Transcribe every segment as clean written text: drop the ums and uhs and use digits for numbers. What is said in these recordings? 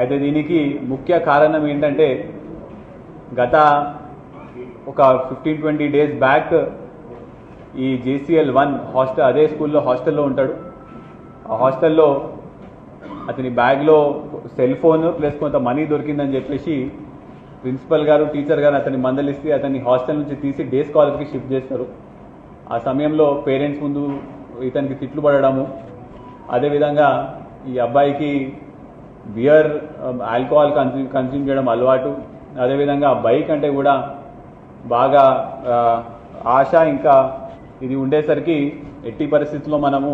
అయితే దీనికి ముఖ్య కారణం ఏంటంటే గత ఒక 15-20 డేస్ బ్యాక్ ఈ JCL1 హాస్టల్ అదే స్కూల్లో హాస్టల్లో ఉంటాడు. ఆ హాస్టల్లో అతని బ్యాగ్లో సెల్ ఫోన్ ప్లస్ కొంత మనీ దొరికిందని చెప్పేసి ప్రిన్సిపల్ గారు టీచర్ గారు అతన్ని మందలిస్తే అతన్ని హాస్టల్ నుంచి తీసి డే స్కాలర్కి షిఫ్ట్ చేస్తారు. ఆ సమయంలో పేరెంట్స్ ముందు ఇతనికి తిట్లు పడడము, అదేవిధంగా ఈ అబ్బాయికి బియర్ ఆల్కహాల్ కన్స్యూమ్ చేయడం అలవాటు, అదేవిధంగా బైక్ అంటే కూడా బాగా ఆశ, ఇంకా ఇది ఉండేసరికి ఎట్టి పరిస్థితుల్లో మనము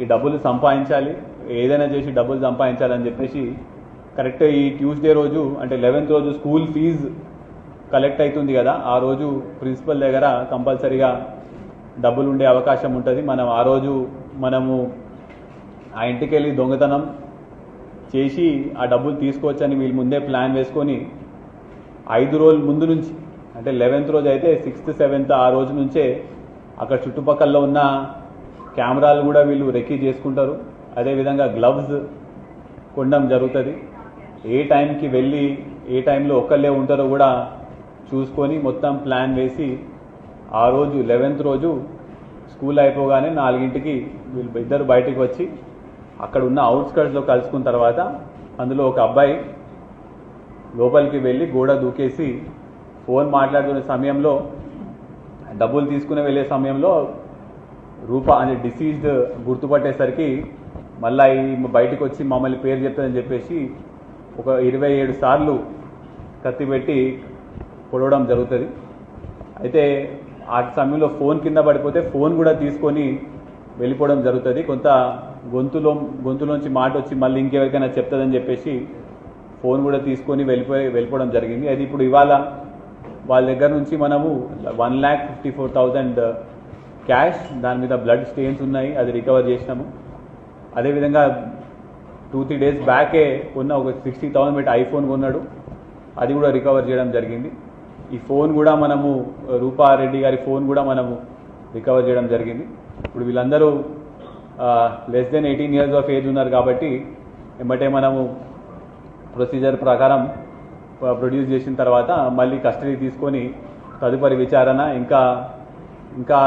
ఈ డబ్బులు సంపాదించాలి, ఏదైనా చేసి డబ్బులు సంపాదించాలని చెప్పేసి కరెక్ట్ ఈ ట్యూస్డే రోజు అంటే 11th రోజు స్కూల్ ఫీజు కలెక్ట్ అవుతుంది కదా, ఆ రోజు ప్రిన్సిపల్ దగ్గర కంపల్సరీగా డబ్బులు ఉండే అవకాశం ఉంటుంది. మనం ఆ రోజు మనము ఆ ఇంటికి వెళ్ళి దొంగతనం చేసి ఆ డబ్బులు తీసుకోవచ్చని వీళ్ళు ముందే ప్లాన్ వేసుకొని 5 రోజుల ముందు నుంచి అంటే 11th రోజు అయితే 6th 7th ఆ రోజు నుంచే అక్కడ చుట్టుపక్కల ఉన్న కెమెరాలు కూడా వీళ్ళు రెక్కీ చేసుకుంటారు. అదేవిధంగా గ్లవ్స్ కొనడం జరుగుతుంది. ఏ టైంకి వెళ్ళి ఏ టైంలో ఒక్కళ్ళే ఉంటారో కూడా చూసుకొని మొత్తం ప్లాన్ వేసి ఆ రోజు 11th రోజు స్కూల్ అయిపోగానే 4ంటికి వీళ్ళు ఇద్దరు బయటికి వచ్చి అక్కడ ఉన్న అవుట్స్కర్ట్స్లో కలుసుకున్న తర్వాత అందులో ఒక అబ్బాయి లోపలికి వెళ్ళి గోడ దూకేసి ఫోన్ మాట్లాడుకునే సమయంలో డబ్బులు తీసుకుని వెళ్ళే సమయంలో రూపా అనే డిసీజ్డ్ గుర్తుపట్టేసరికి మళ్ళీ బయటకు వచ్చి మమ్మల్ని పేరు చెప్తాదని చెప్పేసి ఒక 27 సార్లు కత్తి పెట్టి పొడవడం జరుగుతుంది. అయితే ఆ సమయంలో ఫోన్ కింద పడిపోతే ఫోన్ కూడా తీసుకొని వెళ్ళిపోవడం జరుగుతుంది. కొంత గొంతులోంచి మాట వచ్చి మళ్ళీ ఇంకెవరికైనా చెప్తుందని చెప్పేసి ఫోన్ కూడా తీసుకొని వెళ్ళిపోవడం జరిగింది. అది ఇప్పుడు ఇవాళ వాళ్ళ దగ్గర నుంచి మనము 1,54,000 క్యాష్, దాని మీద బ్లడ్ స్టెయిన్స్ ఉన్నాయి, అది రికవర్ చేసినాము. అదేవిధంగా 2-3 డేస్ బ్యాకే ఉన్న ఒక 60,000 పెట్టి ఐఫోన్ కొన్నాడు, అది కూడా రికవర్ చేయడం జరిగింది. ఈ ఫోన్ కూడా మనము రూపారెడ్డి గారి ఫోన్ కూడా మనము రికవర్ చేయడం జరిగింది. ఇప్పుడు వీళ్ళందరూ less than 18 years of age ఉన్నారు కాబట్టి ఏమంటే మనము ప్రొసీజర్ ప్రకారం ప్రొడ్యూస్ చేసిన తర్వాత మళ్ళీ కస్టడీ తీసుకొని తదుపరి విచారణ ఇంకా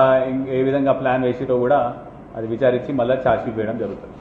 ఏ విధంగా ప్లాన్ వేసిరో కూడా అది విచారించి మళ్ళీ ఛార్జ్షీట్ వేయడం జరుగుతుంది.